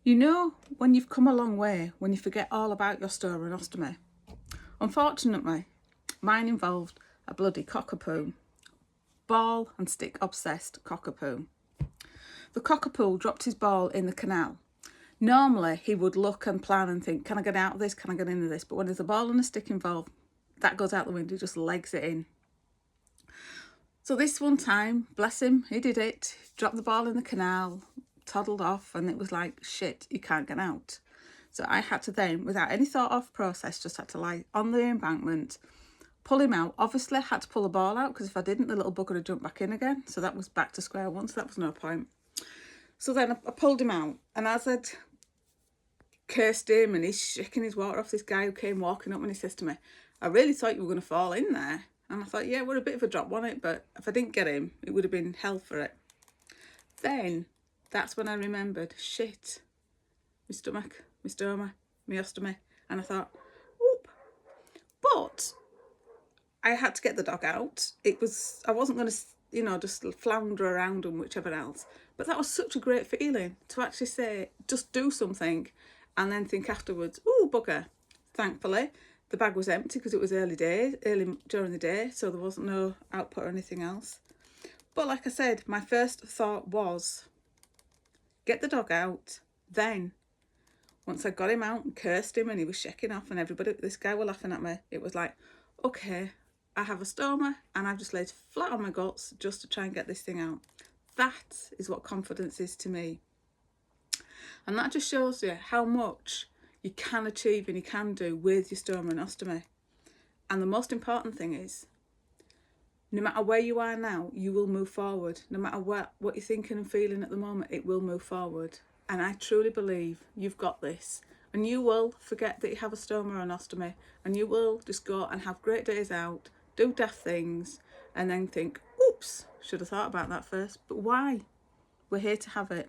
You know when you've come a long way when you forget all about your stoma and ostomy. Unfortunately, mine involved a bloody cockapoo. Ball and stick obsessed cockapoo. The cockapoo dropped his ball in the canal. Normally he would look and plan and think, can I get out of this, can I get into this? But when there's a ball and a stick involved, that goes out the window, he just legs it in. So this one time, bless him, he did it, dropped the ball in the canal, toddled off, and it was like, shit, you can't get out. So I had to then, without any thought of process, just had to lie on the embankment, pull him out. Obviously I had to pull the ball out because if I didn't, the little bugger would jump back in again. So that was back to square one, so that was no point. So then I pulled him out, and as I'd cursed him and he's shaking his water off this guy who came walking up and he says to me, I really thought you were going to fall in there. And I thought, yeah, we're a bit of a drop, wasn't it? But if I didn't get him, it would have been hell for it. Then that's when I remembered, shit, my stomach, my stoma, my ostomy. And I thought, whoop. But I had to get the dog out. I wasn't going to, just flounder around and whichever else. But that was such a great feeling to actually say, just do something and then think afterwards, ooh, bugger. Thankfully, the bag was empty because it was early during the day, so there wasn't no output or anything else. But like I said, my first thought was, get the dog out. Then, once I got him out and cursed him and he was shaking off and this guy were laughing at me, it was like, okay, I have a stoma and I've just laid flat on my guts just to try and get this thing out. That is what confidence is to me. And that just shows you how much you can achieve and you can do with your stoma and ostomy. And the most important thing is, no matter where you are now, you will move forward. No matter what you're thinking and feeling at the moment, it will move forward. And I truly believe you've got this. And you will forget that you have a stoma or an ostomy. And you will just go and have great days out, do daft things, and then think, oops, should have thought about that first. But why? We're here to have it.